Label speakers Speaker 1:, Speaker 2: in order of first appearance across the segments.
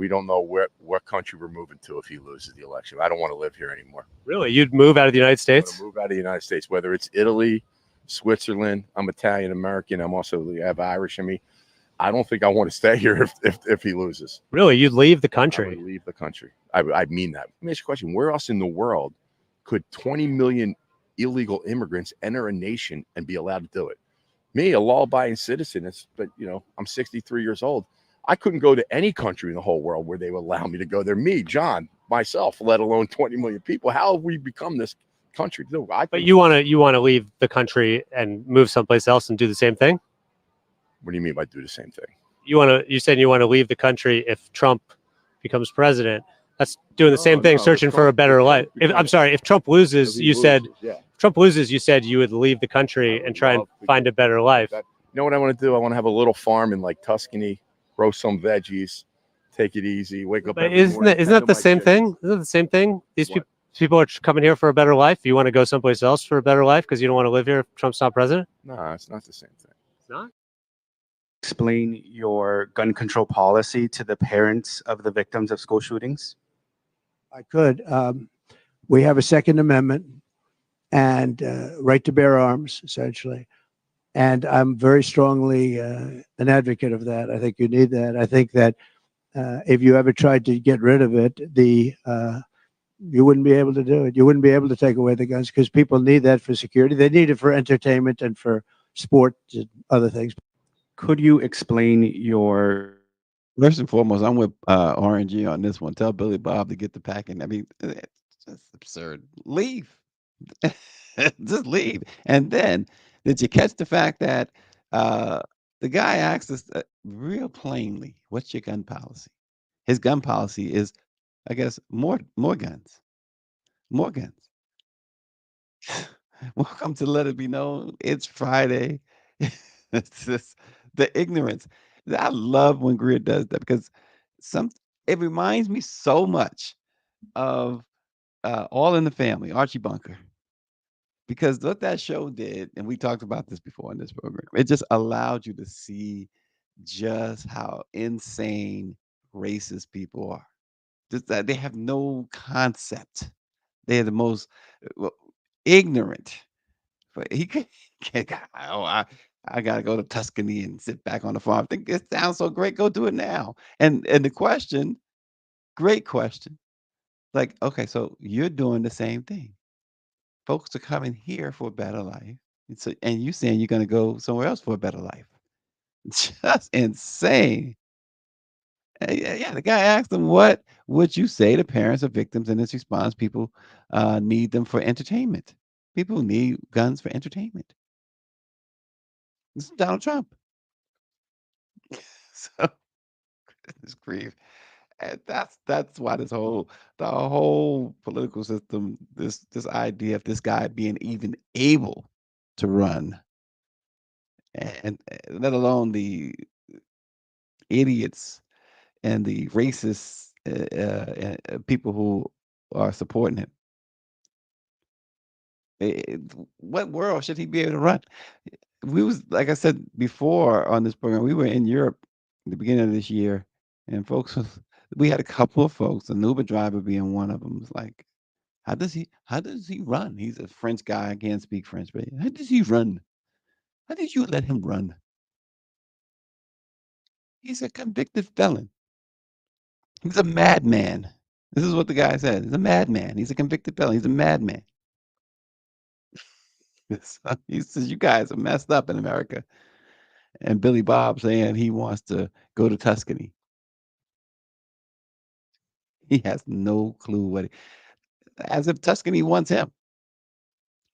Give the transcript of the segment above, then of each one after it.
Speaker 1: we don't know what country we're moving to if he loses the election. I don't want to live here anymore.
Speaker 2: Really? You'd move out of the United States?
Speaker 1: Move out of the United States, whether it's Italy, Switzerland. I'm Italian American. I have Irish in me. I don't think I want to stay here if he loses.
Speaker 2: Really? You'd leave the country?
Speaker 1: I would leave the country. I mean that. Let me ask you a question. Where else in the world could 20 million illegal immigrants enter a nation and be allowed to do it? Me, a law-abiding citizen, but I'm 63 years old. I couldn't go to any country in the whole world where they would allow me to go there. Me, John, myself, let alone 20 million people. How have we become this country?
Speaker 2: But you want to leave the country and move someplace else and do the same thing?
Speaker 1: What do you mean by do the same thing?
Speaker 2: You said you want to leave the country if Trump becomes president. That's doing the same thing, searching for a better life. If Trump loses, you said you would leave the country and try and find a better life.
Speaker 1: You know what I want to do? I want to have a little farm in like Tuscany, grow some veggies, take it easy, wake up.
Speaker 2: But isn't that the same thing? Isn't it the same thing? These people are coming here for a better life. You want to go someplace else for a better life because you don't want to live here if Trump's not president?
Speaker 1: No, it's not the same thing.
Speaker 2: It's not?
Speaker 3: Explain your gun control policy to the parents of the victims of school shootings?
Speaker 4: I could. We have a Second Amendment and right to bear arms, essentially. And I'm very strongly an advocate of that. I think you need that. I think that if you ever tried to get rid of it, you wouldn't be able to do it. You wouldn't be able to take away the guns because people need that for security. They need it for entertainment and for sport and other things.
Speaker 3: Could you explain your...
Speaker 5: First and foremost, I'm with RNG on this one. Tell Billy Bob to get the packing. I mean, it's just absurd. Leave. Just leave. And then, did you catch the fact that the guy asked us real plainly, what's your gun policy? His gun policy is, I guess, more guns. More guns. Welcome to Let It Be Known. It's Friday. It's just the ignorance. I love when Greer does that because it reminds me so much of All in the Family, Archie Bunker. Because what that show did, and we talked about this before in this program, it just allowed you to see just how insane racist people are. Just that they have no concept. They're the most ignorant. But he can't. I gotta go to Tuscany and sit back on the farm. I think it sounds so great. Go do it now. And the question, great question. Like, okay, so you're doing the same thing. Folks are coming here for a better life. And you saying you're gonna go somewhere else for a better life. Just insane. Yeah, the guy asked him, what would you say to parents of victims? And his response, people need them for entertainment. People need guns for entertainment. This is Donald Trump. So goodness grief. And that's why the whole political system, this idea of this guy being even able to run, and let alone the idiots and the racist people who are supporting him. What world should he be able to run? We was, like I said before on this program, we were in Europe at the beginning of this year, and we had a couple of folks, an Uber driver being one of them, was like, how does he run? He's a French guy, I can't speak French, but how does he run? How did you let him run? He's a convicted felon. He's a madman. This is what the guy said. He's a madman. He's a convicted felon. He's a madman. He says, you guys are messed up in America. And Billy Bob saying he wants to go to Tuscany. He has no clue as if Tuscany wants him.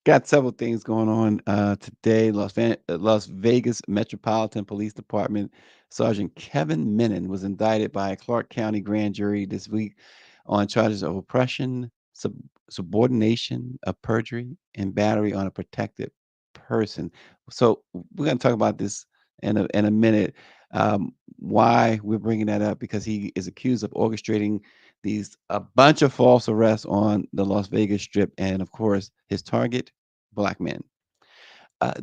Speaker 5: Got several things going on today. Las Vegas Metropolitan Police Department Sergeant Kevin Menon was indicted by a Clark County grand jury this week on charges of oppression, subordination, of perjury, and battery on a protected person. So we're going to talk about this in a minute. Why we're bringing that up, because he is accused of orchestrating a bunch of false arrests on the Las Vegas Strip, and of course his target, black men.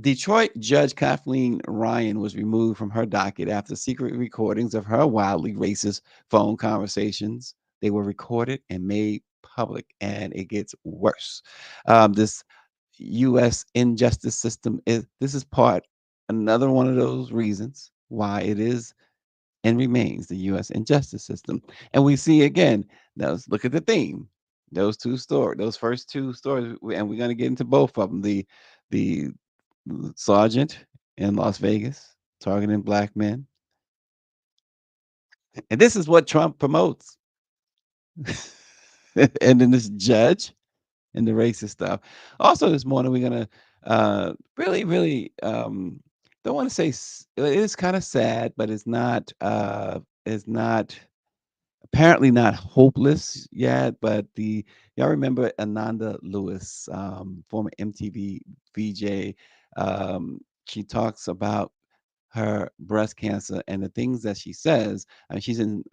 Speaker 5: Detroit Judge Kathleen Ryan was removed from her docket after secret recordings of her wildly racist phone conversations. They were recorded and made public, and it gets worse. This U.S. injustice system this is another one of those reasons why it is and remains the U.S. injustice system. And we see again, let's look at the theme. Those first two stories, and we're going to get into both of them. The sergeant in Las Vegas targeting black men. And this is what Trump promotes. And then this judge and the racist stuff. Also, this morning, we're going to really, don't want to say it is kind of sad, but it's not apparently not hopeless yet. But y'all remember Ananda Lewis, former MTV V.J. She talks about her breast cancer and the things that she says. I mean,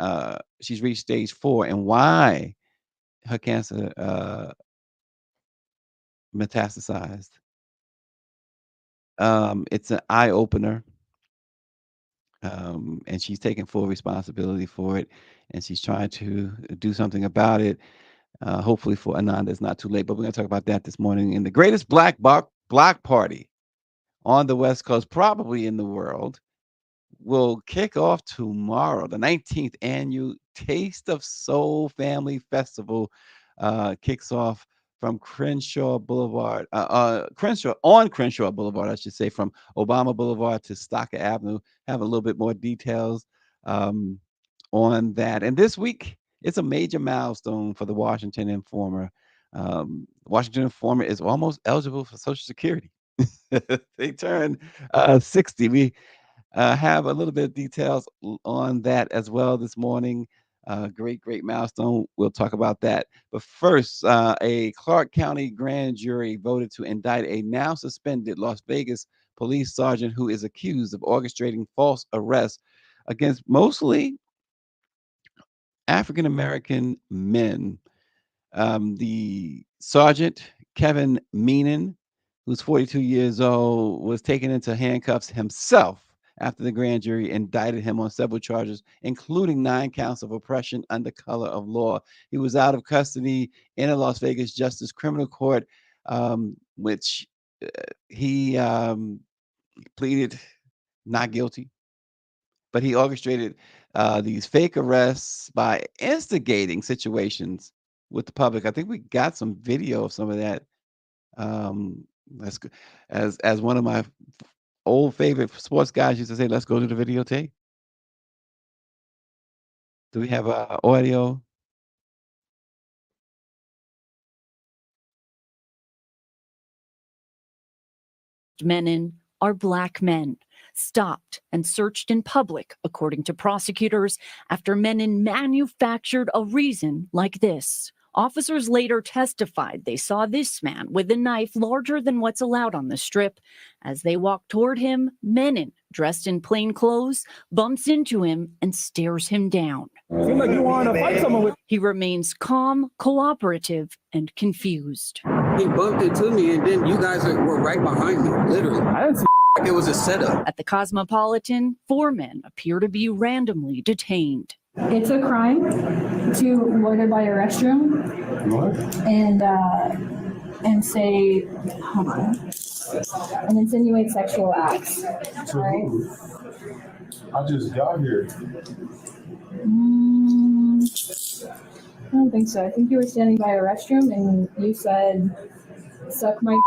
Speaker 5: she's reached stage 4, and why her cancer metastasized. It's an eye opener. And she's taking full responsibility for it, and she's trying to do something about it. Hopefully for Ananda, it's not too late, but we're going to talk about that this morning. In the greatest block party on the West Coast, probably in the world, will kick off tomorrow. The 19th annual Taste of Soul Family Festival kicks off from Crenshaw Boulevard, Crenshaw Boulevard, I should say, from Obama Blvd to Stocker Avenue. Have a little bit more details on that. And this week, it's a major milestone for the Washington Informer. Washington Informer is almost eligible for Social Security. They turned 60. We have a little bit of details on that as well this morning. Great milestone. We'll talk about that. But first, a Clark County grand jury voted to indict a now suspended Las Vegas police sergeant who is accused of orchestrating false arrests against mostly African-American men. The sergeant, Kevin Menon, who's 42 years old, was taken into handcuffs himself after the grand jury indicted him on several charges, including 9 counts of oppression under color of law. He was out of custody in a Las Vegas Justice Criminal Court, which he pleaded not guilty. But he orchestrated these fake arrests by instigating situations with the public. I think we got some video of some of that. That's good. As one of my old favorite sports guys used to say, let's go to the videotape. Do we have audio?
Speaker 6: Menon are black men, stopped and searched in public, according to prosecutors, after Menon manufactured a reason like this. Officers later testified they saw this man with a knife larger than what's allowed on the strip. As they walked toward him, Menon, dressed in plain clothes, bumps into him and stares him down.
Speaker 7: Seems like you want to fight someone with.
Speaker 6: He remains calm, cooperative, and confused.
Speaker 7: He bumped into me, and then you guys were right behind me, literally. I didn't see like it was a setup.
Speaker 6: At the Cosmopolitan, 4 men appear to be randomly detained.
Speaker 8: It's a crime to loiter by a restroom and say, hold on, and insinuate sexual acts. Right?
Speaker 9: I just got here.
Speaker 8: I don't think so. I think you were standing by a restroom and you said, suck my.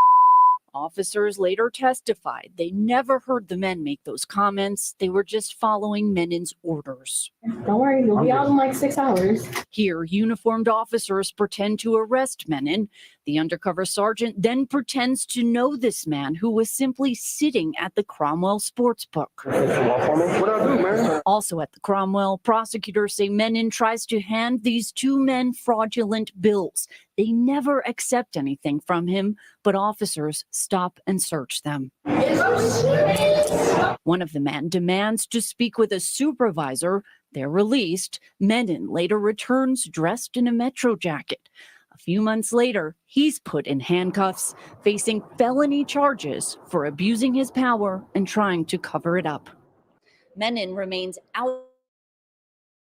Speaker 6: Officers later testified they never heard the men make those comments. They were just following Menon's orders.
Speaker 8: Don't worry, you'll be out in like 6 hours.
Speaker 6: Here, uniformed officers pretend to arrest Menon. The undercover sergeant then pretends to know this man who was simply sitting at the Cromwell Sportsbook.
Speaker 7: What I do, man?
Speaker 6: Also at the Cromwell, prosecutors say Menon tries to hand these 2 men fraudulent bills. They never accept anything from him, but officers stop and search them. One of the men demands to speak with a supervisor. They're released. Menon later returns dressed in a Metro jacket. A A few months later, he's put in handcuffs, facing felony charges for abusing his power and trying to cover it up. Menon remains out.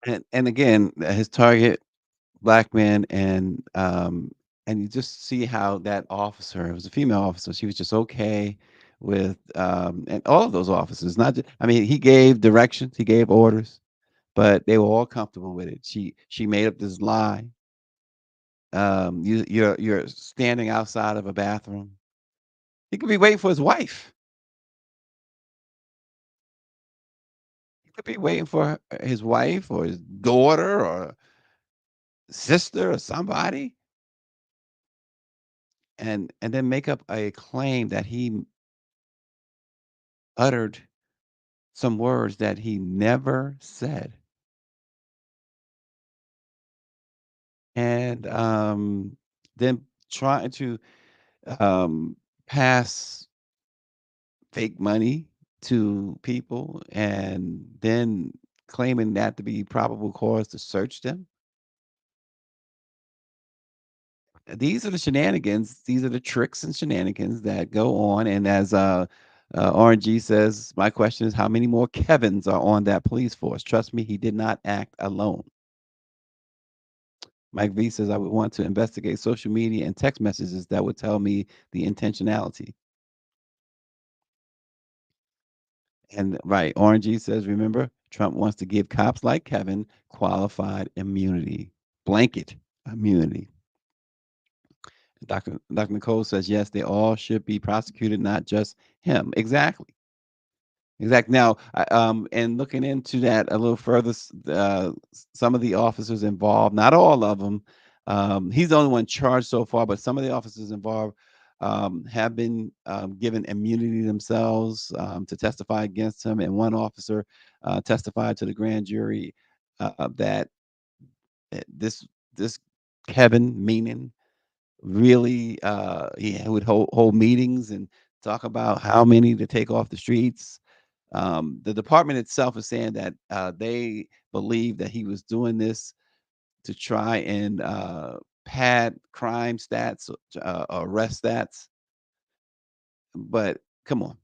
Speaker 5: And again, his target, black men, and you just see how that officer, it was a female officer, she was just okay with and all of those officers, not just, I mean, he gave directions, he gave orders, but they were all comfortable with it. She made up this lie. You're standing outside of a bathroom. He could be waiting for his wife. He could be waiting for his wife or his daughter or sister or somebody, and then make up a claim that he uttered some words that he never said. And then trying to pass fake money to people and then claiming that to be probable cause to search them. These are the shenanigans. These are the tricks and shenanigans that go on. And as RNG says, my question is, how many more Kevins are on that police force? Trust me, he did not act alone. Mike V says, I would want to investigate social media and text messages that would tell me the intentionality. And right, RNG says, remember, Trump wants to give cops like Kevin qualified immunity, blanket immunity. Dr. Nicole says, yes, they all should be prosecuted, not just him. Exactly. Exactly. Now, and looking into that a little further, some of the officers involved, not all of them, he's the only one charged so far, but some of the officers involved have been given immunity themselves to testify against him. And one officer testified to the grand jury that this Kevin Menon really he would hold meetings and talk about how many to take off the streets. The department itself is saying that they believe that he was doing this to try and pad crime stats, arrest stats. But come on,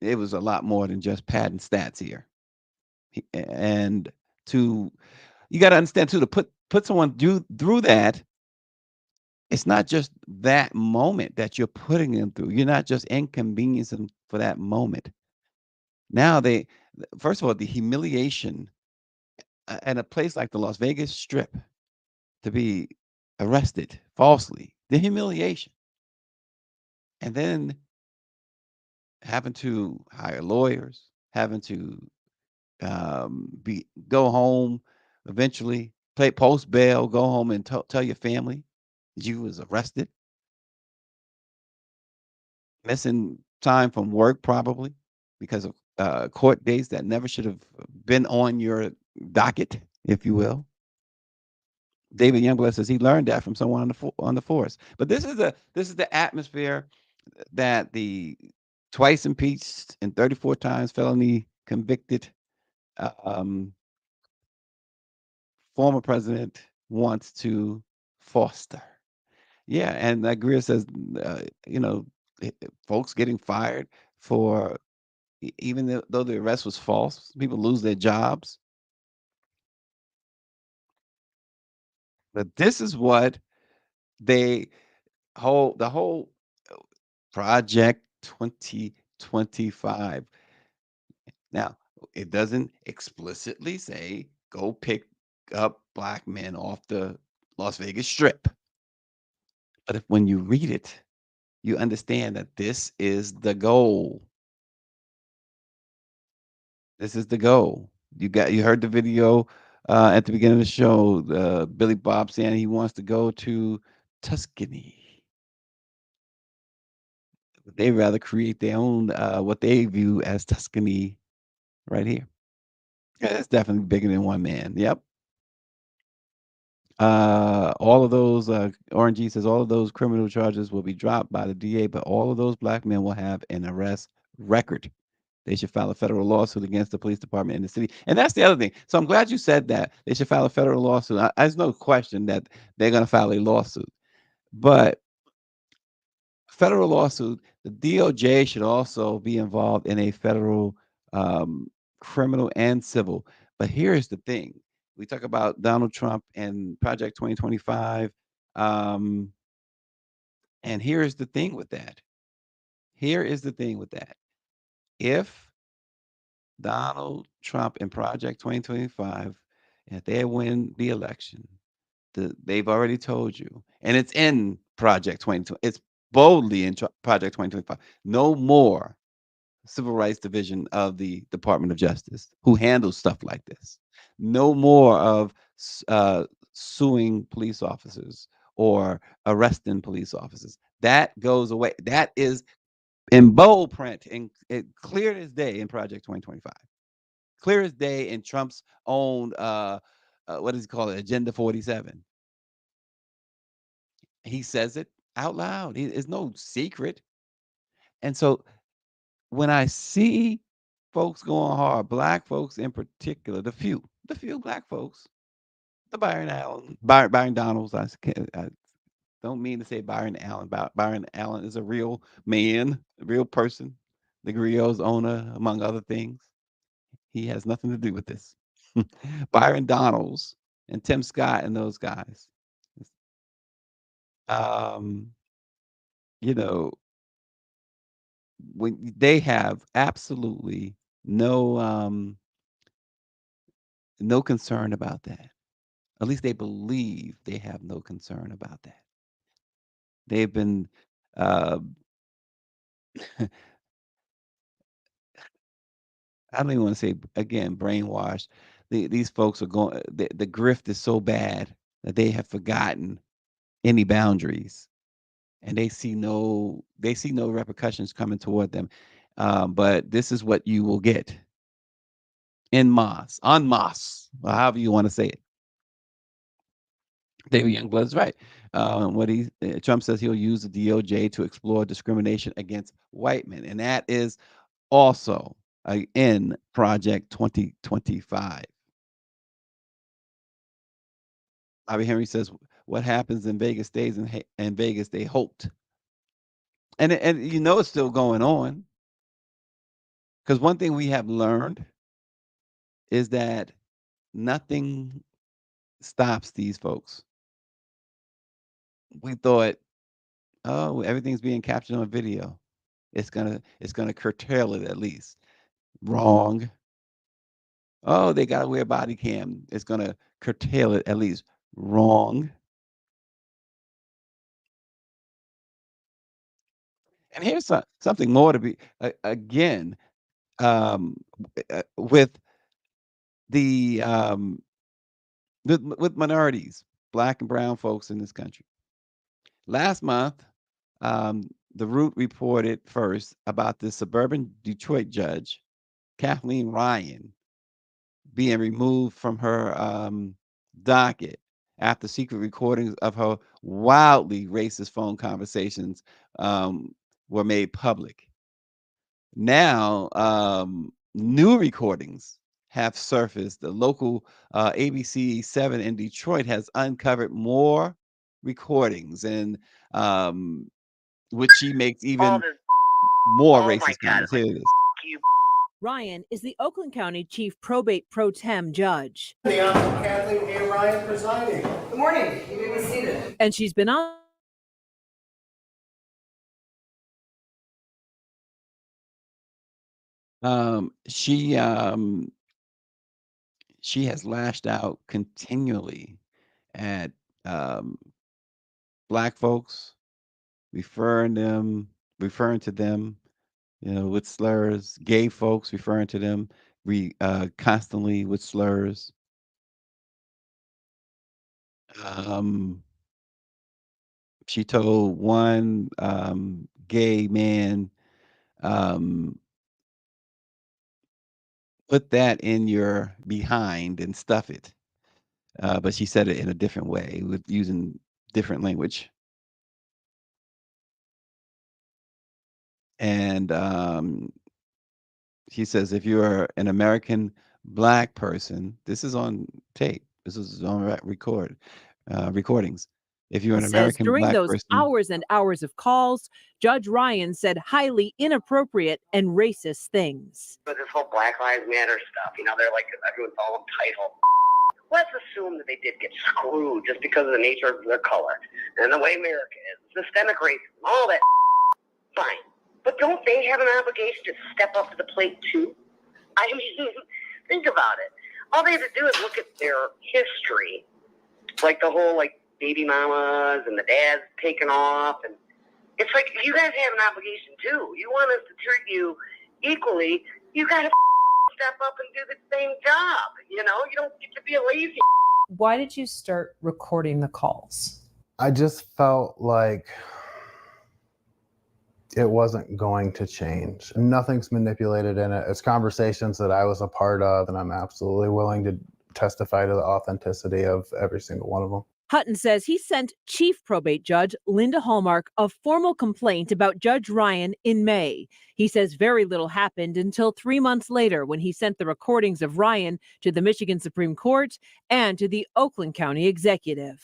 Speaker 5: it was a lot more than just padding stats here. And you got to understand too, to put someone through that, it's not just that moment that you're putting them through. You're not just inconveniencing them for that moment. Now first of all, the humiliation at a place like the Las Vegas Strip to be arrested falsely, the humiliation, and then having to hire lawyers, having to go home, eventually post bail, go home and tell your family that you was arrested, missing time from work probably because of court dates that never should have been on your docket, if you will. David Youngblood says he learned that from someone on the force. But this is the atmosphere that the twice impeached and 34 times felony convicted former president wants to foster. Yeah, and like Greer says, folks getting fired for even though the arrest was false, people lose their jobs. But this is what the whole Project 2025. Now, it doesn't explicitly say go pick up black men off the Las Vegas Strip. But when you read it, you understand that this is the goal. This is the goal. You heard the video at the beginning of the show, Billy Bob saying he wants to go to Tuscany. They rather create their own what they view as Tuscany right here. Yeah, it's definitely bigger than one man. Yep. All of those RNG says all of those criminal charges will be dropped by the DA, but all of those black men will have an arrest record. They should file a federal lawsuit against the police department in the city. And that's the other thing. So I'm glad you said that. They should file a federal lawsuit. There's no question that they're going to file a lawsuit. But federal lawsuit, the DOJ should also be involved in a federal criminal and civil. But here's the thing. We talk about Donald Trump and Project 2025. And here's the thing with that. Here is the thing with that. If Donald Trump and Project 2025, if they win the election, they've already told you, and it's in Project 2020. It's boldly in Project 2025. No more Civil Rights Division of the Department of Justice who handles stuff like this. No more of suing police officers or arresting police officers. That goes away. That is in bold print and clear as day in Project 2025. Clear as day in Trump's own what does he call it? Agenda 47. He says it out loud. It's no secret. And so when I see folks going hard, black folks in particular, the few black folks, the Byron Donalds, I don't mean to say Byron Allen. Byron Allen is a real man, a real person, the Griot's owner, among other things. He has nothing to do with this. Byron Donalds and Tim Scott and those guys. You know, when they have absolutely no no concern about that. At least they believe they have no concern about that. They've been uh, I don't even want to say again brainwashed. These folks are going. The grift is so bad that they have forgotten any boundaries, and they see no repercussions coming toward them. But this is what you will get en masse, or however you want to say it. David Youngblood's right. Trump says he'll use the DOJ to explore discrimination against white men, and that is also in Project 2025. Bobby Henry says, "What happens in Vegas stays in Vegas." They hoped, and you know it's still going on, because one thing we have learned is that nothing stops these folks. We thought, oh, everything's being captured on video. It's gonna curtail it at least. Wrong. Oh, they gotta wear body cam. It's gonna curtail it at least. Wrong. And here's something more to be again with the with minorities, black and brown folks in this country. Last month, the Root reported first about the suburban Detroit judge, Kathleen Ryan, being removed from her docket after secret recordings of her wildly racist phone conversations were made public. Now, new recordings have surfaced. The local ABC 7 in Detroit has uncovered more recordings, and which she makes even more racist comments. Here it is.
Speaker 10: Ryan is the Oakland County Chief Probate Pro Tem Judge.
Speaker 11: The Honorable Kathleen A. Ryan presiding. Good morning. You may be seated.
Speaker 10: And she's been on.
Speaker 5: She has lashed out continually at black folks, referring to them, with slurs. Gay folks, referring to them constantly with slurs. She told one gay man, put that in your behind and stuff it. But she said it in a different way, with using different language. And she says, if you're an American black person, this is on tape. This is on recordings. if you're an
Speaker 10: Says
Speaker 5: American
Speaker 10: during
Speaker 5: black
Speaker 10: those
Speaker 5: person.
Speaker 10: hours and hours of calls, Judge Ryan said highly inappropriate and racist things.
Speaker 11: But this whole Black Lives Matter stuff, they're like, everyone's all entitled. Let's assume that they did get screwed just because of the nature of their color and the way America is, systemic racism, all that. Fine. But don't they have an obligation to step up to the plate too? I mean, think about it. All they have to do is look at their history, like the whole baby mamas and the dads taking off, and it's like you guys have an obligation too. You want us to treat you equally, you got to step up and do the same job. You don't get to be a lazy.
Speaker 12: Why did you start recording the calls?
Speaker 9: I just felt like it wasn't going to change. Nothing's manipulated in it. It's conversations that I was a part of, and I'm absolutely willing to testify to the authenticity of every single one of them.
Speaker 10: Hutton says he sent Chief Probate Judge Linda Hallmark a formal complaint about Judge Ryan in May. He says very little happened until 3 months later when he sent the recordings of Ryan to the Michigan Supreme Court and to the Oakland County Executive.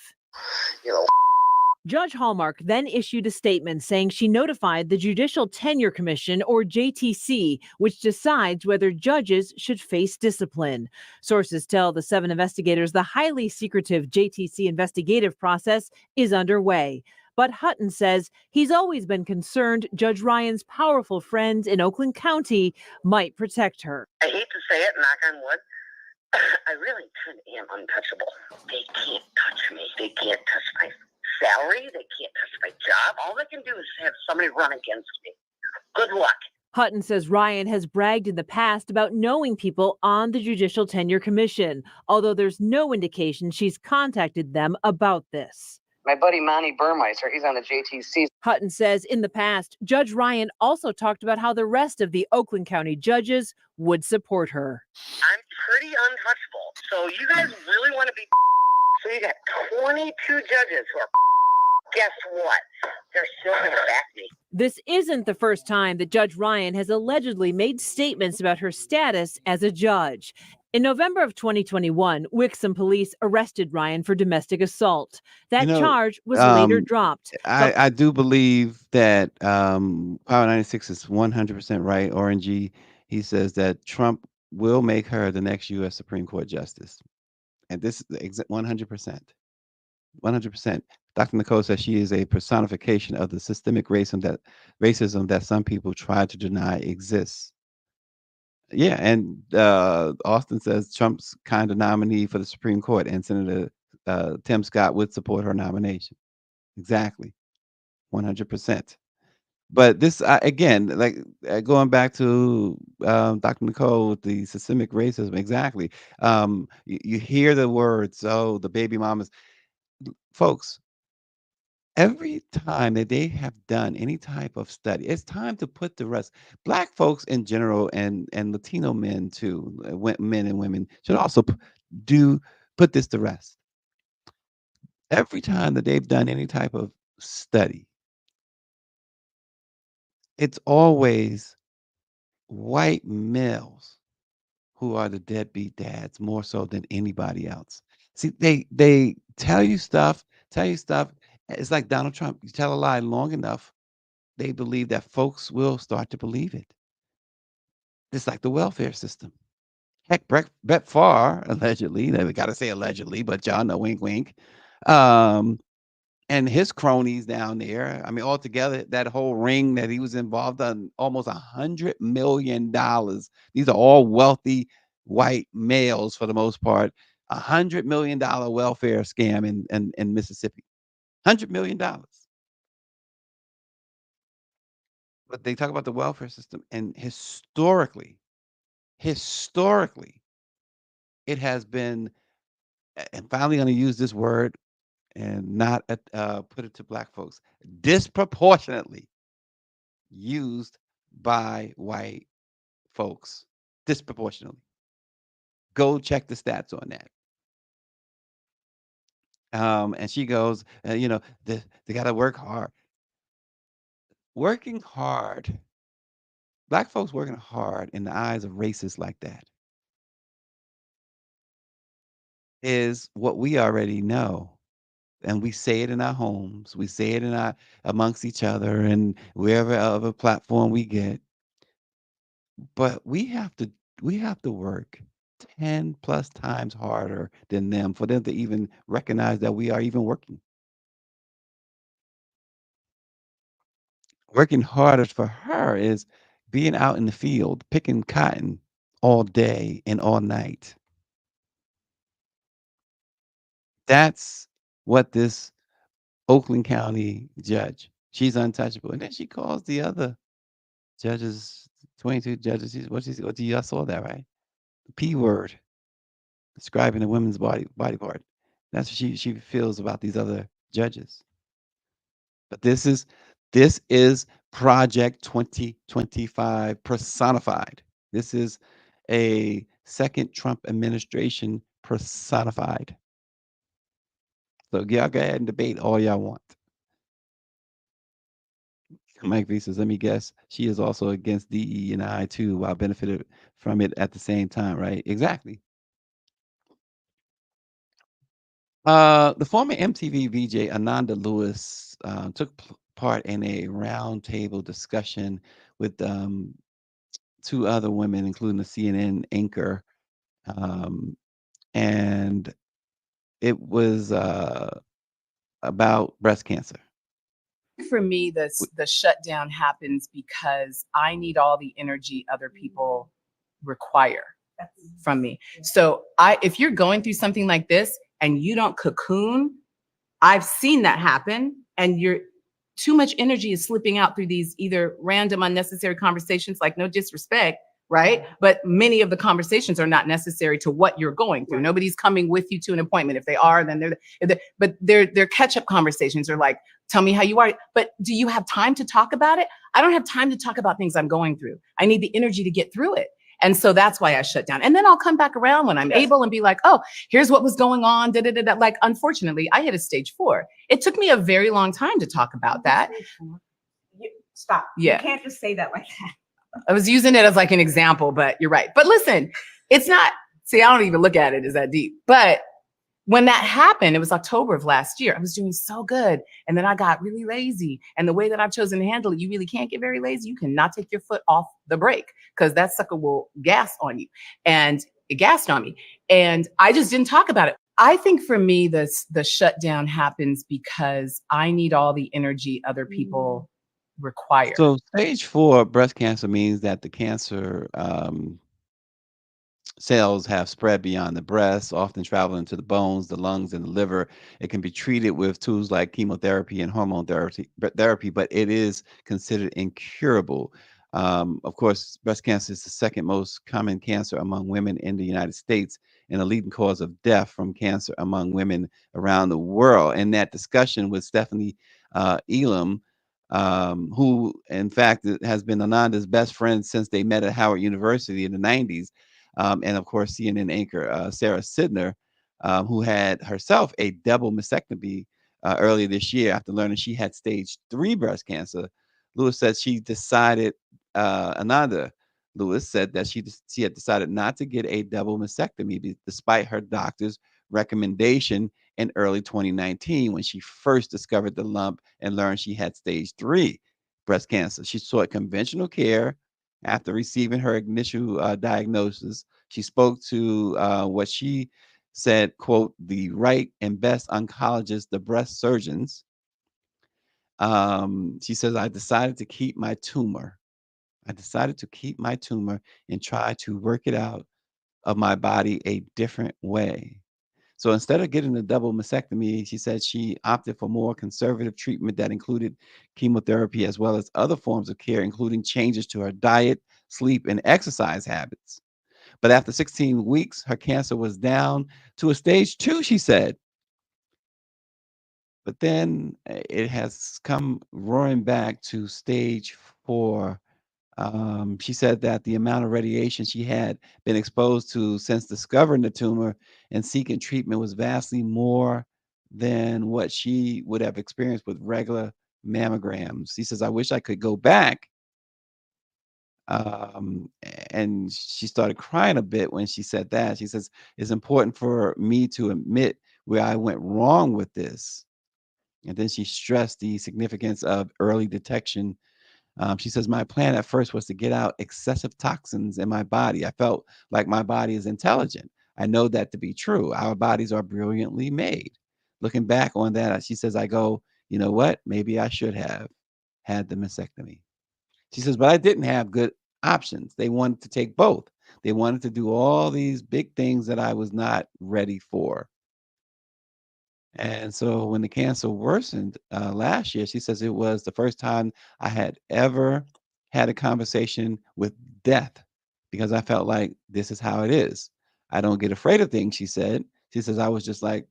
Speaker 10: Judge Hallmark then issued a statement saying she notified the Judicial Tenure Commission, or JTC, which decides whether judges should face discipline. Sources tell the 7 investigators the highly secretive JTC investigative process is underway. But Hutton says he's always been concerned Judge Ryan's powerful friends in Oakland County might protect her.
Speaker 11: I hate to say it, knock on wood, I really kind of am untouchable. They can't touch me. They can't touch my salary. They can't touch my job. All they can do is have somebody run against me. Good luck.
Speaker 10: Hutton says Ryan has bragged in the past about knowing people on the Judicial Tenure Commission, although there's no indication she's contacted them about this.
Speaker 11: My buddy Monty Burmeister, he's on the JTC.
Speaker 10: Hutton says in the past, Judge Ryan also talked about how the rest of the Oakland County judges would support her.
Speaker 11: I'm pretty untouchable. So you guys really want to be. So you got 22 judges who are. Guess what? They're still going to back me.
Speaker 10: This isn't the first time that Judge Ryan has allegedly made statements about her status as a judge. In November of 2021, Wixom police arrested Ryan for domestic assault. That charge was later dropped.
Speaker 5: I do believe that Power 96 is 100% right. Orangey, he says that Trump will make her the next U.S. Supreme Court justice. And this is 100%. 100%. Dr. Nicole says she is a personification of the systemic racism that some people try to deny exists. Yeah, and Austin says Trump's kind of nominee for the Supreme Court, and Senator Tim Scott would support her nomination. Exactly, 100%. But this, again, going back to Dr. Nicole with the systemic racism, exactly. You hear the words, oh, the baby mamas. Folks, every time that they have done any type of study, it's time to put the rest. Black folks in general and Latino men too, men and women should also put this to rest. Every time that they've done any type of study, it's always white males who are the deadbeat dads more so than anybody else. See, they tell you stuff. It's like Donald Trump. You tell a lie long enough, they believe that folks will start to believe it. It's like the welfare system. Heck, Brett Favre, allegedly, we got to say allegedly, but y'all know, wink, wink. And his cronies down there, I mean, altogether, that whole ring that he was involved in, almost $100 million. These are all wealthy white males for the most part. $100 million welfare scam in Mississippi. $100 million. But they talk about the welfare system, and historically, it has been, and finally going to use this word and not put it to black folks, disproportionately used by white folks. Disproportionately. Go check the stats on that. And she goes, they got to work hard. Working hard, black folks working hard in the eyes of racists like that is what we already know and we say it in our homes, we say it in our amongst each other and wherever other platform we get. But we have to work 10 plus times harder than them for them to even recognize that we are even working. Working harder for her is being out in the field, picking cotton all day and all night. That's what this Oakland County judge, she's untouchable. And then she calls the other judges, 22 judges, what you saw that, right? The P word, describing a woman's body part. That's what she feels about these other judges. But this is Project 2025 personified. This is a second Trump administration personified. So y'all go ahead and debate all y'all want. Mike V says, let me guess, she is also against DE&I too, while benefited from it at the same time, right? Exactly. The former MTV V.J. Ananda Lewis took part in a roundtable discussion with two other women, including the CNN anchor, and it was about breast cancer.
Speaker 13: For me, the shutdown happens because I need all the energy other people require from me. So if you're going through something like this and you don't cocoon, I've seen that happen, and too much energy is slipping out through these either random unnecessary conversations, like no disrespect, right? But many of the conversations are not necessary to what you're going through. Nobody's coming with you to an appointment. If they are, then they're catch-up conversations. They're like, tell me how you are. But do you have time to talk about it? I don't have time to talk about things I'm going through. I need the energy to get through it. And so that's why I shut down. And then I'll come back around when I'm able and be like, oh, here's what was going on. Like, unfortunately, I hit a stage 4. It took me a very long time to talk about that.
Speaker 14: Stop.
Speaker 13: Yeah.
Speaker 14: You can't just say that like that.
Speaker 13: I was using it as like an example, but you're right. But listen, it's not, see, I don't even look at it as that deep. But when that happened, it was October of last year. I was doing so good. And then I got really lazy. And the way that I've chosen to handle it, you really can't get very lazy. You cannot take your foot off the brake because that sucker will gas on you. And it gassed on me. And I just didn't talk about it. I think for me, the shutdown happens because I need all the energy other people require.
Speaker 5: So stage 4 breast cancer means that the cancer cells have spread beyond the breast, often traveling to the bones, the lungs, and the liver. It can be treated with tools like chemotherapy and hormone therapy, but it is considered incurable. Of course, breast cancer is the second most common cancer among women in the United States and a leading cause of death from cancer among women around the world. And that discussion with Stephanie Elam, who in fact has been Ananda's best friend since they met at Howard University in the 90s. And of course, CNN anchor Sarah Sidner, who had herself a double mastectomy earlier this year after learning she had stage 3 breast cancer. Lewis said she decided, Ananda Lewis said that she had decided not to get a double mastectomy despite her doctor's recommendation in early 2019 when she first discovered the lump and learned she had stage 3 breast cancer. She sought conventional care. After receiving her initial diagnosis, she spoke to what she said, quote, the right and best oncologists, the breast surgeons. She says, I decided to keep my tumor. I decided to keep my tumor and try to work it out of my body a different way. So instead of getting a double mastectomy, she said she opted for more conservative treatment that included chemotherapy as well as other forms of care, including changes to her diet, sleep, and exercise habits. But after 16 weeks, her cancer was down to a stage 2, she said. But then it has come roaring back to stage 4. She said that the amount of radiation she had been exposed to since discovering the tumor and seeking treatment was vastly more than what she would have experienced with regular mammograms. She says, I wish I could go back. And she started crying a bit when she said that. She says, it's important for me to admit where I went wrong with this. And then she stressed the significance of early detection. She says, my plan at first was to get out excessive toxins in my body. I felt like my body is intelligent. I know that to be true. Our bodies are brilliantly made. Looking back on that, she says, I go, you know what? Maybe I should have had the mastectomy. She says, but I didn't have good options. They wanted to take both. They wanted to do all these big things that I was not ready for. And so when the cancer worsened last year, she says it was the first time I had ever had a conversation with death because I felt like this is how it is. I don't get afraid of things, she said. She says, I was just like,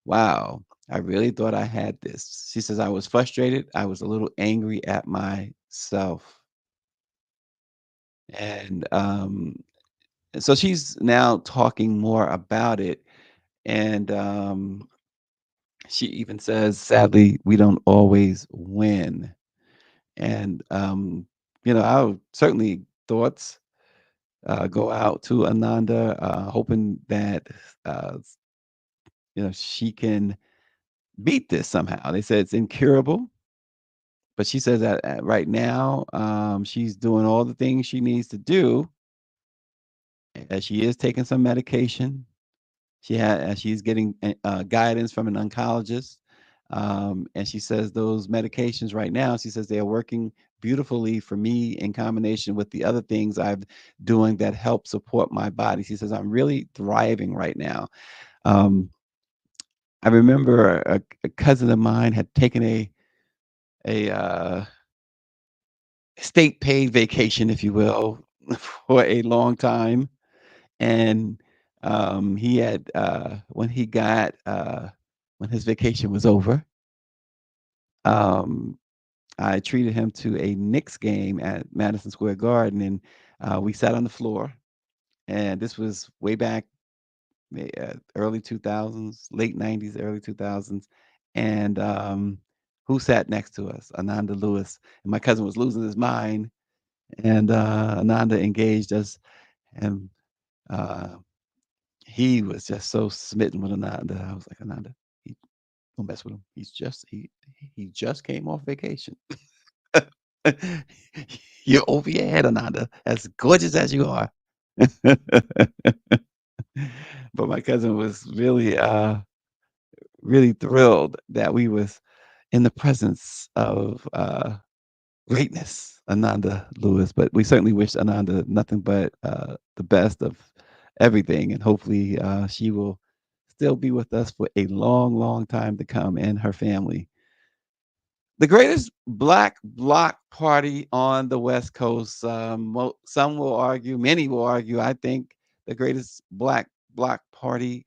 Speaker 5: wow, I really thought I had this. She says, I was frustrated. I was a little angry at myself. And so she's now talking more about it. And she even says, sadly, we don't always win. And, our certainly thoughts go out to Ananda, hoping that, uh, she can beat this somehow. They said it's incurable, but she says that right now, she's doing all the things she needs to do. She is taking some medication. She's getting guidance from an oncologist, and she says those medications right now. She says they are working beautifully for me in combination with the other things I'm doing that help support my body. She says I'm really thriving right now. I remember a cousin of mine had taken a state paid vacation, if you will, for a long time. And he had when his vacation was over, I treated him to a Knicks game at Madison Square Garden, and we sat on the floor. And this was way back early 2000s, late 90s, early 2000s. And who sat next to us? Ananda Lewis. And my cousin was losing his mind, and Ananda engaged us, and uh, he was just so smitten with Ananda. I was like, Ananda, don't mess with him. He just came off vacation. You're over your head, Ananda, as gorgeous as you are. But my cousin was really thrilled that we was in the presence of greatness, Ananda Lewis. But we certainly wish Ananda nothing but the best of everything, and hopefully she will still be with us for a long, long time to come, and her family. The greatest Black bloc party on the West Coast. Some will argue, many will argue, I think the greatest Black bloc party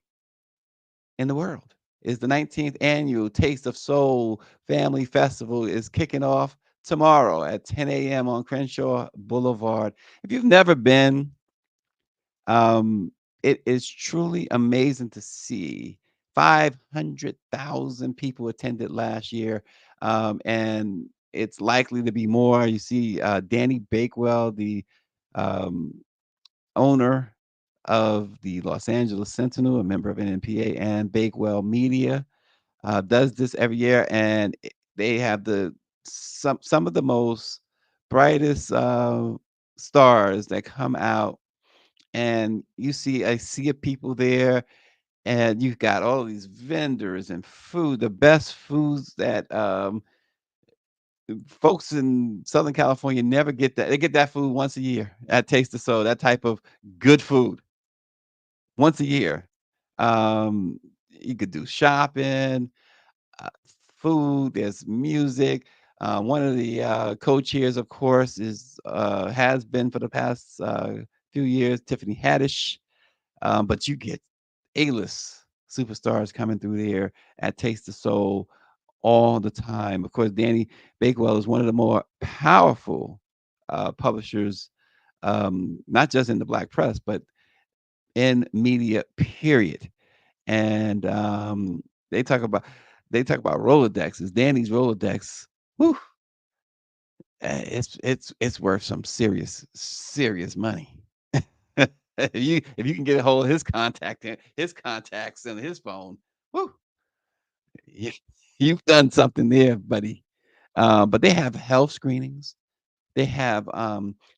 Speaker 5: in the world is the 19th annual Taste of Soul Family Festival is kicking off tomorrow at 10 a.m. on Crenshaw Boulevard. If you've never been, it is truly amazing to see. 500,000 people attended last year, and it's likely to be more. You see Danny Bakewell, the um, owner of the Los Angeles Sentinel, a member of NNPA, and Bakewell Media, does this every year, and they have some of the most brightest stars that come out, and you see a sea of people there, and you've got all these vendors and food, the best foods that folks in Southern California never get that. They get that food once a year at Taste of Soul, that type of good food once a year. You could do shopping, uh, food, there's music. One of the co-chairs, of course, has been for the past few years, Tiffany Haddish. But you get A-list superstars coming through there at Taste of Soul all the time. Of course, Danny Bakewell is one of the more powerful publishers, not just in the Black press, but in media, period. And they talk about Rolodexes. Danny's Rolodex, whew, it's worth some serious money. If you can get a hold of his contacts and his phone, whew, You've done something there, buddy. But they have health screenings. They have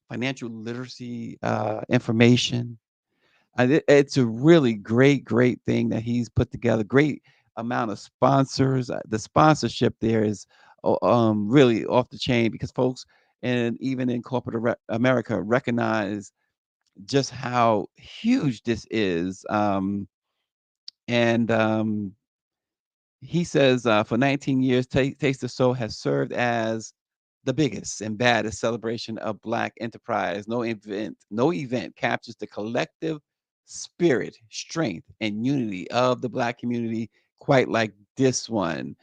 Speaker 5: financial literacy information. It's a really great thing that he's put together. Great amount of sponsors. The sponsorship there is really off the chain because folks, and even in corporate America, recognize just how huge this is. And He says for 19 years, Taste of Soul has served as the biggest and baddest celebration of Black enterprise. No event captures the collective spirit, strength, and unity of the Black community quite like this one.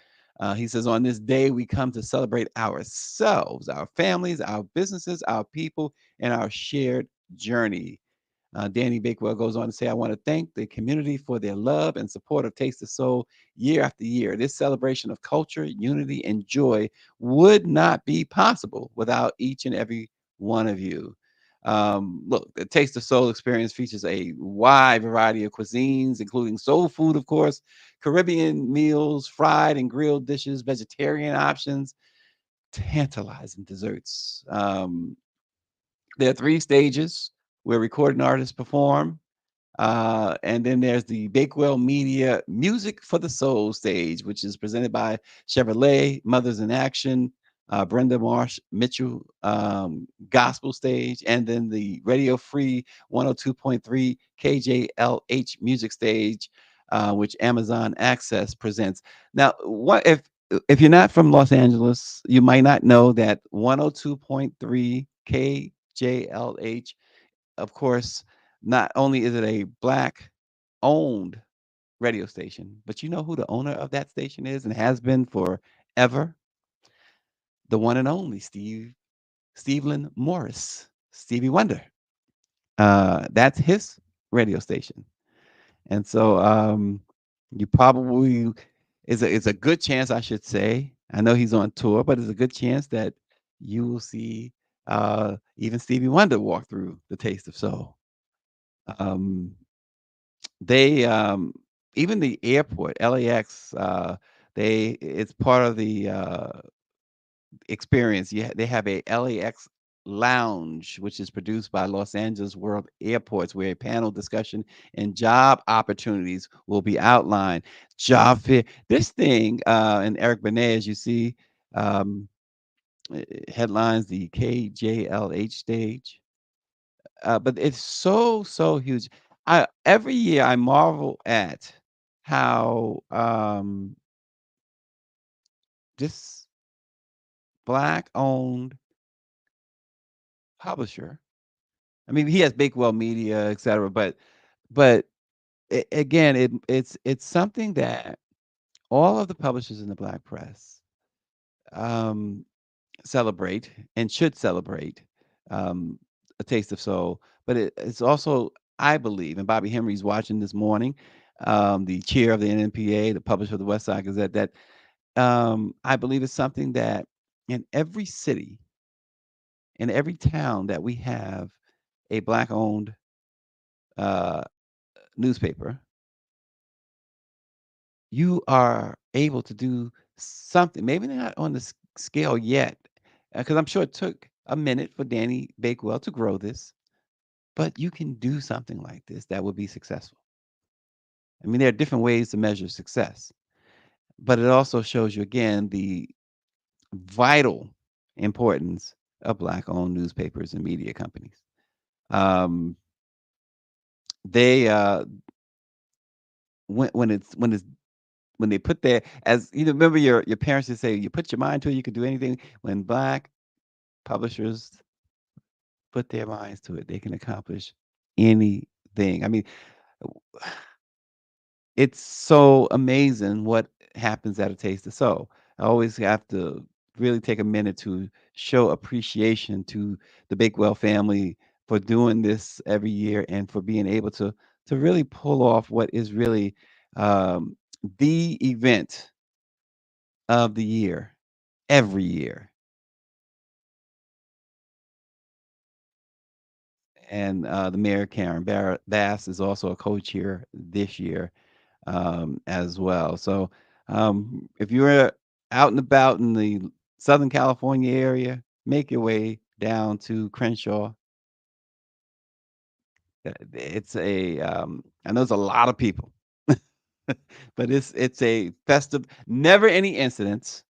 Speaker 5: He says, on this day, we come to celebrate ourselves, our families, our businesses, our people, and our shared journey. Danny Bakewell goes on to say, I want to thank the community for their love and support of Taste of Soul year after year. This celebration of culture, unity, and joy would not be possible without each and every one of you. Look, the Taste of Soul experience features a wide variety of cuisines, including soul food, of course, Caribbean meals, fried and grilled dishes, vegetarian options, tantalizing desserts. There are 3 stages where recording artists perform. And then there's the Bakewell Media Music for the Soul stage, which is presented by Chevrolet, Mothers in Action, Brenda Marsh Mitchell Gospel stage, and then the Radio Free 102.3 KJLH Music stage, which Amazon Access presents. Now, what if you're not from Los Angeles, you might not know that 102.3 KJLH, of course, not only is it a Black owned radio station, but you know who the owner of that station is and has been forever? The one and only Stephen Morris, Stevie Wonder. That's his radio station. And so you probably it's a good chance, I should say. I know he's on tour, but it's a good chance that you will see even Stevie Wonder walk through the Taste of Soul. They Even the airport, LAX, it's part of the experience. They have a LAX lounge, which is produced by Los Angeles World Airports, where a panel discussion and job opportunities will be outlined. Job fair. This thing, and Eric Benet, as you see, headlines the KJLH stage. But it's so huge. Every year I marvel at how this Black owned publisher. I mean, he has Bakewell Media, et cetera, but again, it's something that all of the publishers in the Black press celebrate and should celebrate a Taste of Soul. But it's also, I believe, and Bobby Henry's watching this morning, the chair of the NNPA, the publisher of the West Side Gazette, that I believe is something that in every city, in every town that we have a Black owned newspaper, you are able to do something, maybe not on the scale yet, because I'm sure it took a minute for Danny Bakewell to grow this, but you can do something like this that would be successful. I mean, there are different ways to measure success, but it also shows you again the vital importance of Black owned newspapers and media companies. Um, they when they put their, as you know, remember your parents would say, you put your mind to it, you could do anything. When Black publishers put their minds to it, they can accomplish anything. I mean, it's so amazing what happens at a Taste of Soul. I always have to really take a minute to show appreciation to the Bakewell family for doing this every year and for being able to really pull off what is really the event of the year every year. And the mayor, Karen Bass, is also a co-chair this year as well. So If you're out and about in the Southern California area, make your way down to Crenshaw. It's a I know it's a lot of people, but it's a festive. Never any incidents.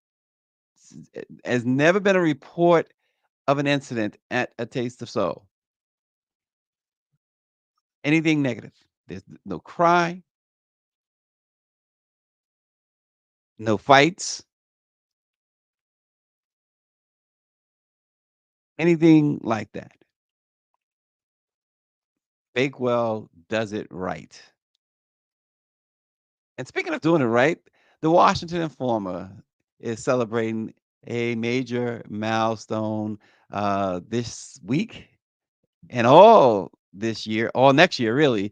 Speaker 5: It has never been a report of an incident at a Taste of Soul. Anything negative. There's no cry, no fights, anything like that. Bakewell does it right. And speaking of doing it right, the Washington Informer is celebrating a major milestone this week and all this year, all next year, really,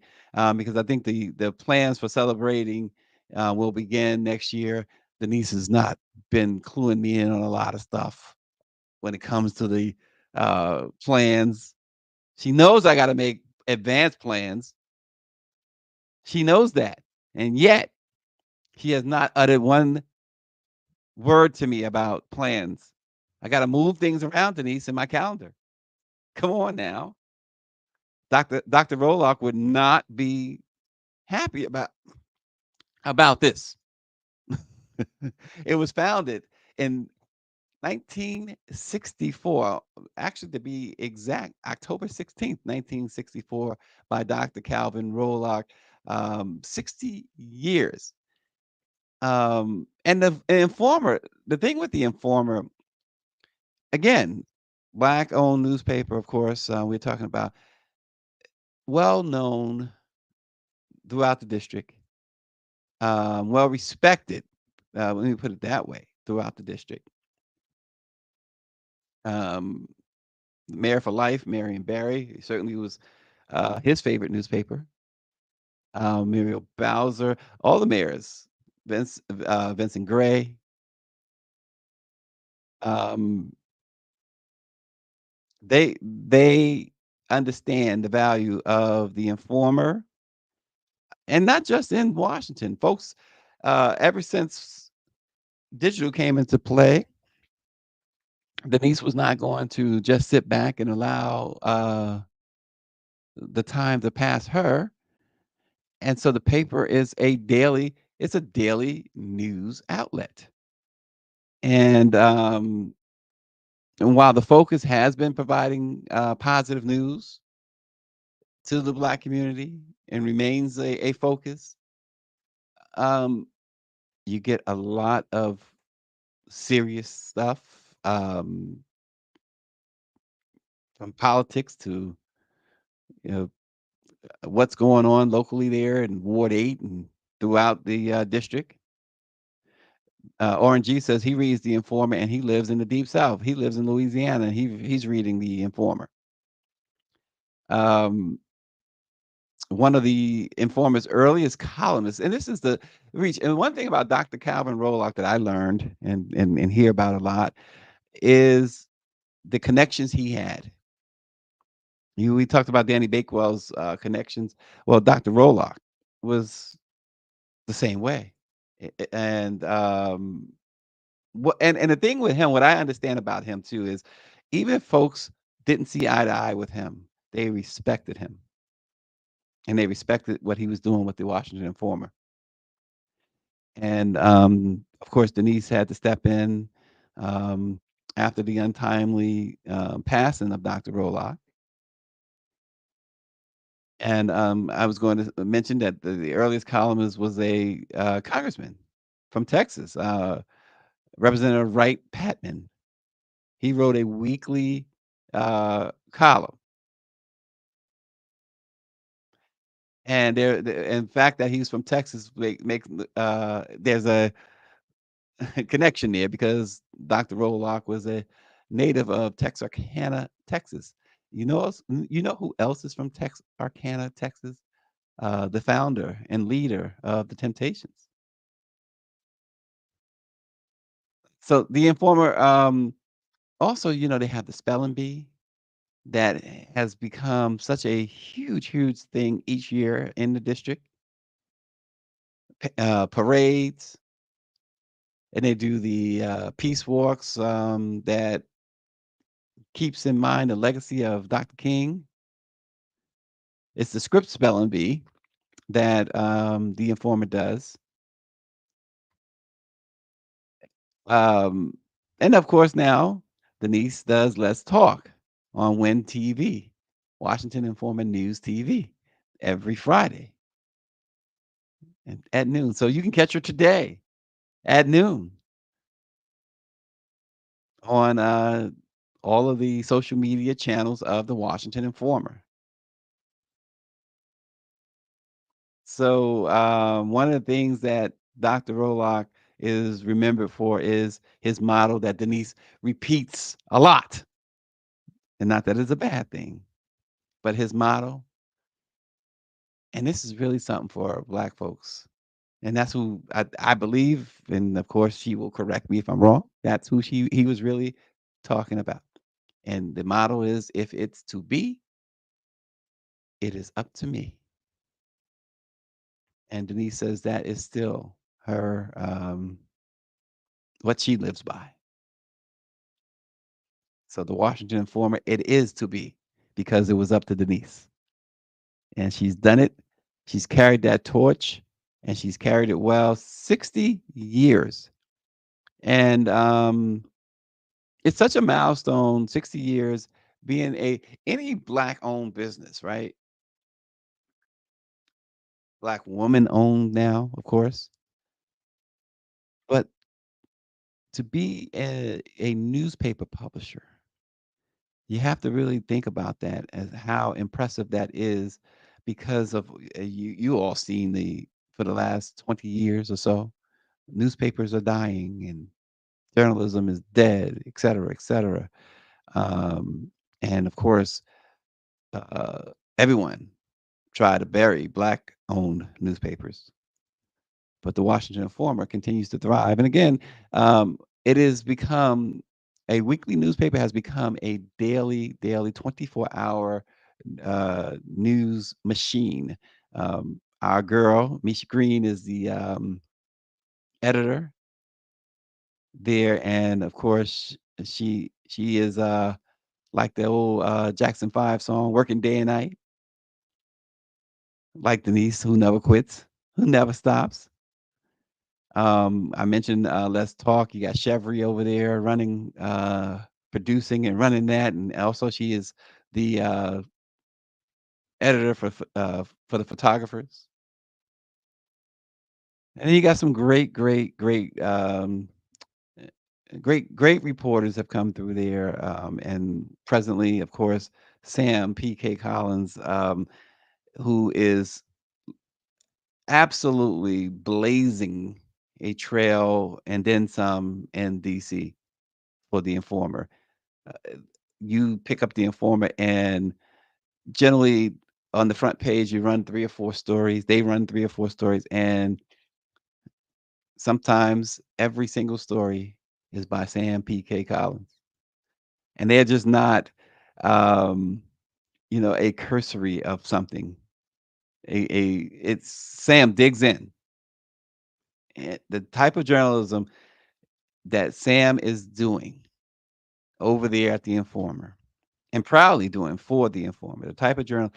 Speaker 5: because I think the plans for celebrating will begin next year. Denise has not been cluing me in on a lot of stuff when it comes to the plans. She knows I got to make advanced plans. She knows that, and yet she has not uttered one word to me about plans. I got to move things around, Denise, in my calendar. Come on now. Dr. Roloff would not be happy about this. It was founded in 1964, actually to be exact, October 16th, 1964, by Dr. Calvin Roloff. 60 years. And the Informer, the thing with the Informer, again, black-owned newspaper, of course, we're talking about, well-known throughout the district, well-respected, let me put it that way, throughout the district. Mayor for Life, Marion Barry, certainly was his favorite newspaper. Muriel Bowser, all the mayors, Vincent Gray. They understand the value of the Informer, and not just in Washington, folks. Ever since digital came into play, Denise was not going to just sit back and allow the time to pass her. And so the paper is it's a daily news outlet. And while the focus has been providing positive news to the Black community and remains a focus, you get a lot of serious stuff, from politics to, you know, what's going on locally there in Ward 8 and throughout the district. Orange G says he reads the Informer and he lives in the Deep South. He lives in Louisiana and he's reading the Informer. One of the Informer's earliest columnists, and this is the reach. And one thing about Dr. Calvin Roloff that I learned and hear about a lot is the connections he had. We talked about Danny Bakewell's connections. Well, Dr. Roloff was the same way. And and the thing with him, what I understand about him too is even if folks didn't see eye to eye with him, they respected him. And they respected what he was doing with the Washington Informer. And of course, Denise had to step in after the untimely passing of Dr. Roloff. And I was going to mention that the earliest columnist was a congressman from Texas, Representative Wright Patman. He wrote a weekly column. And in fact, that he's from Texas there's a connection there because Dr. Roloff was a native of Texarkana, Texas. You know who else is from Texarkana, Texas? The founder and leader of the Temptations. So the Informer, also, they have the spelling bee that has become such a huge thing each year in the district. Parades, and they do the peace walks that keeps in mind the legacy of Dr. King. It's the script spelling bee that the Informer does. And of course, now Denise does Let's Talk on WIN TV, Washington Informer News TV, every Friday at noon. So you can catch her today at noon on all of the social media channels of the Washington Informer. So one of the things that Dr. Roloff is remembered for is his motto that Denise repeats a lot. And not that it's a bad thing, but his motto, and this is really something for Black folks. And that's who I believe, and of course she will correct me if I'm wrong. That's who he was really talking about. And the motto is, if it's to be, it is up to me. And Denise says that is still her what she lives by. So the Washington Informer, it is to be, because it was up to Denise. And she's done it. She's carried that torch, and she's carried it well 60 years. And it's such a milestone, 60 years being any Black owned business, right? Black woman owned now, of course. But to be a newspaper publisher, you have to really think about that, as how impressive that is, because of you all seen for the last 20 years or so, newspapers are dying and journalism is dead, et cetera, et cetera. And of course, everyone tried to bury Black owned newspapers, but the Washington Informer continues to thrive. And again, it has become a weekly newspaper, has become a daily 24-hour news machine. Our girl, Misha Green, is the editor there. And of course, she is like the old Jackson 5 song, working day and night, like Denise, who never quits, who never stops. I mentioned Let's Talk. You got Chevry over there running, producing and running that, and also she is the editor for the photographers. And then you got some great reporters have come through there. And presently, of course, Sam P.K. Collins, who is absolutely blazing a trail and then some in DC for the Informer. You pick up the Informer, and generally on the front page, you run 3 or 4 stories. They run 3 or 4 stories, and sometimes every single story is by Sam P.K. Collins. And they're just not, a cursory of something. It's Sam digs in. And the type of journalism that Sam is doing over there at the Informer, and proudly doing for the Informer, the type of journal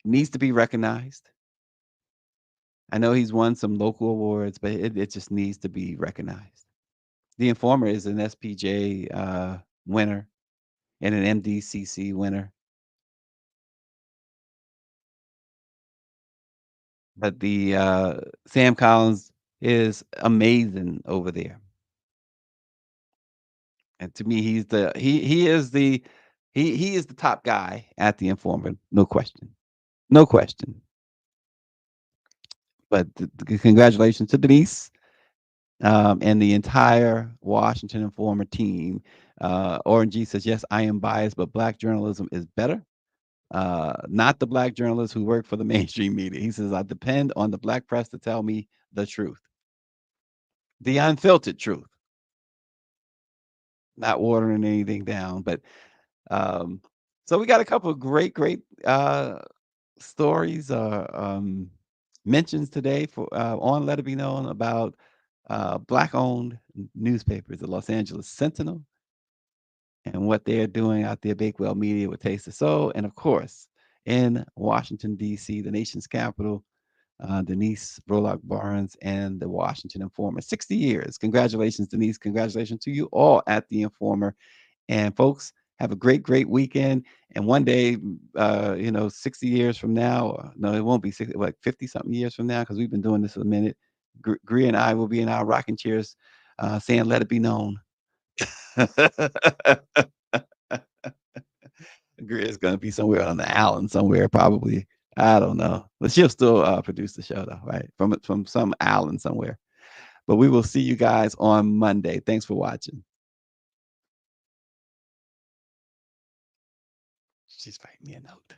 Speaker 5: needs to be recognized. I know he's won some local awards, but it just needs to be recognized. The Informer is an SPJ winner and an MDCC winner. But the Sam Collins is amazing over there. And to me, he is the top guy at the Informer, no question. No question. But congratulations to Denise and the entire Washington Informer team. Oren G says, yes, I am biased, but Black journalism is better. Not the Black journalists who work for the mainstream media. He says, I depend on the Black press to tell me the truth. The unfiltered truth. Not watering anything down. But so we got a couple of great stories, mentions today for on Let It Be Known about Black-owned newspapers, the Los Angeles Sentinel, and what they're doing out there, Bakewell Media with Taste of Soul, and of course, in Washington, D.C., the nation's capital, Denise Brolock Barnes and the Washington Informer. 60 years. Congratulations, Denise. Congratulations to you all at the Informer. And folks, have a great, great weekend. And one day, 60 years from now, no, it won't be 60, like 50 something years from now, because we've been doing this a minute. Greer and I will be in our rocking chairs saying, let it be known. Greer is going to be somewhere on the island somewhere, probably. I don't know. But she'll still produce the show, though, right? From some island somewhere. But we will see you guys on Monday. Thanks for watching. She's writing me a note.